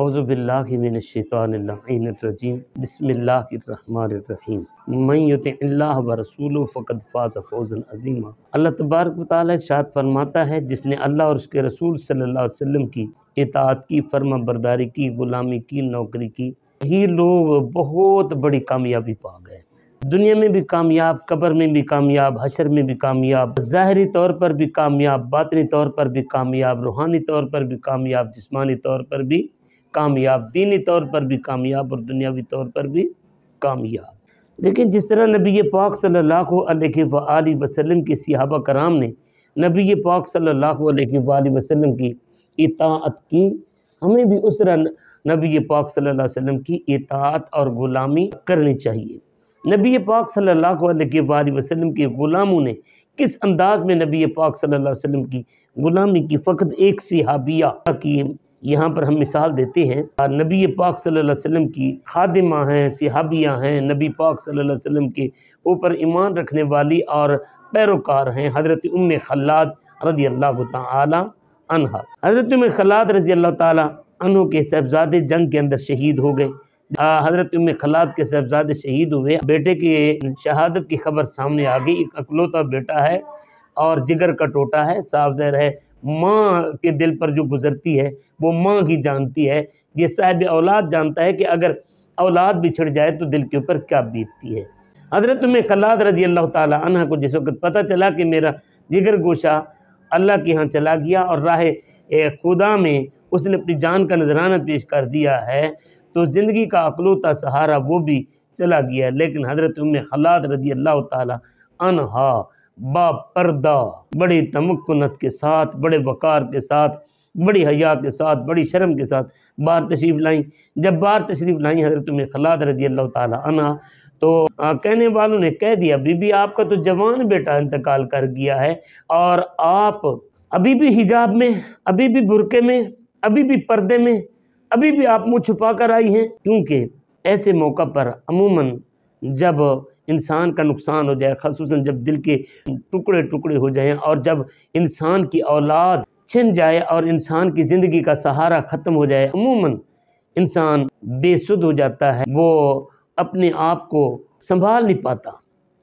اعوذ باللہ من الشیطان اللعین الرجیم بسم اللہ الرحمن الرحیم من یطع اللہ ورسولہ فقد فاز فوزا عظیما۔ اللہ تبارک و تعالیٰ ارشاد فرماتا ہے جس نے اللہ اور اس کے رسول صلی اللہ علیہ وسلم کی اطاعت کی، فرما برداری کی، غلامی کی، نوکری کی، یہ لوگ بہت بڑی کامیابی پا گئے۔ دنیا میں بھی کامیاب، قبر میں بھی کامیاب، حشر میں بھی کامیاب، ظاہری طور پر بھی کامیاب، باطنی طور پر بھی کامیاب، روحانی طور پر بھی کامیاب، جسمانی طور پر بھی کامیاب، دینی طور پر بھی کامیاب اور دنیاوی طور پر بھی کامیاب۔ لیکن جس طرح نبی پاک صلی اللہ علیہ وآلہ وسلم کے صحابہ کرام نے نبی پاک صلی اللہ علیہ وآلہ وسلم کی اطاعت کی، ہمیں بھی اس طرح نبی پاک صلی اللہ علیہ وسلم کی اطاعت اور غلامی کرنی چاہیے۔ نبی پاک صلی اللہ علیہ وآلہ وسلم کے غلاموں نے کس انداز میں نبی پاک صلی اللہ علیہ وسلم کی غلامی کی، فقط ایک صحابیہ کی یہاں پر ہم مثال دیتے ہیں۔ نبی پاک صلی اللہ علیہ وسلم کی خادمہ ہیں، صحابیہ ہیں، نبی پاک صلی اللہ علیہ وسلم کے اوپر ایمان رکھنے والی اور پیروکار ہیں، حضرت ام خلاد رضی اللہ تعالی عنہ۔ حضرت ام خلاد رضی اللہ تعالی عنہ کے صاحبزادے جنگ کے اندر شہید ہو گئے۔ حضرت ام خلاد کے صاحبزادے شہید ہوئے، بیٹے کی شہادت کی خبر سامنے آ گئی۔ ایک اکلوتا بیٹا ہے اور جگر کا ٹوٹا ہے، صاف ظاہر ہے ماں کے دل پر جو گزرتی ہے وہ ماں ہی جانتی ہے۔ یہ صاحب اولاد جانتا ہے کہ اگر اولاد بچھڑ جائے تو دل کے اوپر کیا بیتتی ہے۔ حضرت ام خلاد رضی اللہ تعالی عنہ کو جس وقت پتہ چلا کہ میرا جگر گوشہ اللہ کے ہاں چلا گیا اور راہ خدا میں اس نے اپنی جان کا نذرانہ پیش کر دیا ہے، تو زندگی کا اکلوتا سہارا وہ بھی چلا گیا۔ لیکن حضرت ام خلاد رضی اللہ تعالی عنہا با پردہ، بڑی تمکنت کے ساتھ، بڑے وقار کے ساتھ، بڑی حیا کے ساتھ، بڑی شرم کے ساتھ باہر تشریف لائیں۔ جب باہر تشریف لائیں حضرت ام خلاد رضی اللہ تعالی عنہ، تو کہنے والوں نے کہہ دیا بی بی آپ کا تو جوان بیٹا انتقال کر گیا ہے اور آپ ابھی بھی حجاب میں، ابھی بھی برقعے میں، ابھی بھی پردے میں، ابھی بھی آپ منہ چھپا کر آئی ہیں۔ کیونکہ ایسے موقع پر عموماً جب انسان کا نقصان ہو جائے، خصوصاً جب دل کے ٹکڑے ٹکڑے ہو جائیں اور جب انسان کی اولاد چھن جائے اور انسان کی زندگی کا سہارا ختم ہو جائے، عموماً انسان بے سدھ ہو جاتا ہے، وہ اپنے آپ کو سنبھال نہیں پاتا،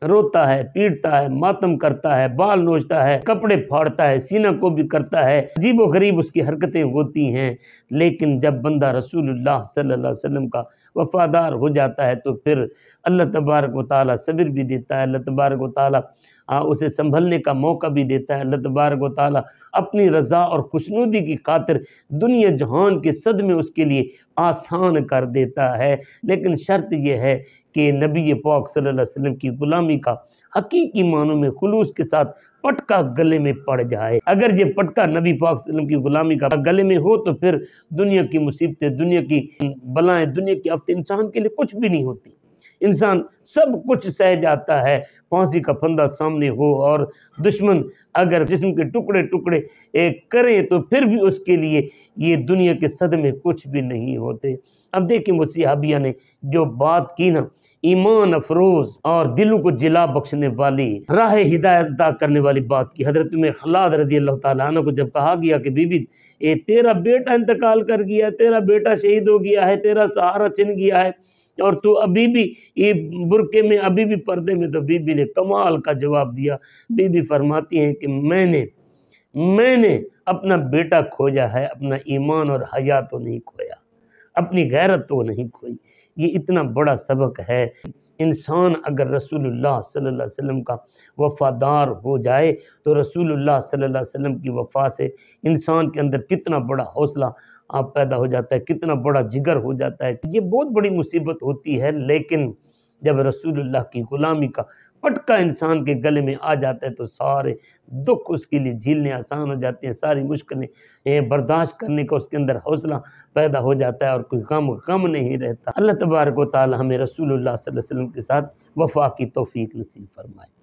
روتا ہے، پیٹتا ہے، ماتم کرتا ہے، بال نوچتا ہے، کپڑے پھاڑتا ہے، سینہ کو بھی کرتا ہے، عجیب و غریب اس کی حرکتیں ہوتی ہیں۔ لیکن جب بندہ رسول اللہ صلی اللہ علیہ وسلم کا وفادار ہو جاتا ہے تو پھر اللہ تبارک و تعالیٰ صبر بھی دیتا ہے، اللہ تبارک و تعالیٰ اسے سنبھلنے کا موقع بھی دیتا ہے، اللہ تبارک و تعالیٰ اپنی رضا اور خوشنودی کی خاطر دنیا جہان کے صدمے اس کے لیے آسان کر دیتا ہے۔ لیکن شرط یہ ہے کہ نبی پاک صلی اللہ علیہ وسلم کی غلامی کا حقیقی معنوں میں خلوص کے ساتھ پٹکا گلے میں پڑ جائے۔ اگر یہ پٹکا نبی پاک صلی اللہ علیہ وسلم کی غلامی کا گلے میں ہو تو پھر دنیا کی مصیبتیں، دنیا کی بلائیں، دنیا کی آفتیں انسان کے لیے کچھ بھی نہیں ہوتی۔ انسان سب کچھ سہ جاتا ہے، پھانسی کا پھندہ سامنے ہو اور دشمن اگر جسم کے ٹکڑے ٹکڑے کریں تو پھر بھی اس کے لیے یہ دنیا کے صدمے کچھ بھی نہیں ہوتے۔ اب دیکھیں وہ صحابیہ نے جو بات کی نا، ایمان افروز اور دلوں کو جلا بخشنے والی، راہ ہدایت عطا کرنے والی بات کی۔ حضرت ام خلاد رضی اللہ تعالیٰ عنہ کو جب کہا گیا کہ بی بی تیرا بیٹا انتقال کر گیا، تیرا بیٹا شہید ہو گیا ہے، تیرا سہارا چھن گیا ہے اور تو ابھی بھی یہ برقعے میں، ابھی بھی پردے میں، تو بی بی نے کمال کا جواب دیا۔ بی بی فرماتی ہیں کہ میں نے اپنا بیٹا کھویا ہے، اپنا ایمان اور حیا تو نہیں کھویا، اپنی غیرت تو نہیں کھوئی۔ یہ اتنا بڑا سبق ہے۔ انسان اگر رسول اللہ صلی اللہ علیہ وسلم کا وفادار ہو جائے تو رسول اللہ صلی اللہ علیہ وسلم کی وفا سے انسان کے اندر کتنا بڑا حوصلہ پیدا ہو جاتا ہے، کتنا بڑا جگر ہو جاتا ہے۔ یہ بہت بڑی مصیبت ہوتی ہے، لیکن جب رسول اللہ کی غلامی کا پٹکا انسان کے گلے میں آ جاتا ہے تو سارے دکھ اس کے لیے جھیلنے آسان ہو جاتے ہیں، ساری مشکلیں برداشت کرنے کا اس کے اندر حوصلہ پیدا ہو جاتا ہے اور کوئی غم نہیں رہتا۔ اللہ تبارک و تعالی ہمیں رسول اللہ صلی اللہ علیہ وسلم کے ساتھ وفا کی توفیق نصیب فرمائے۔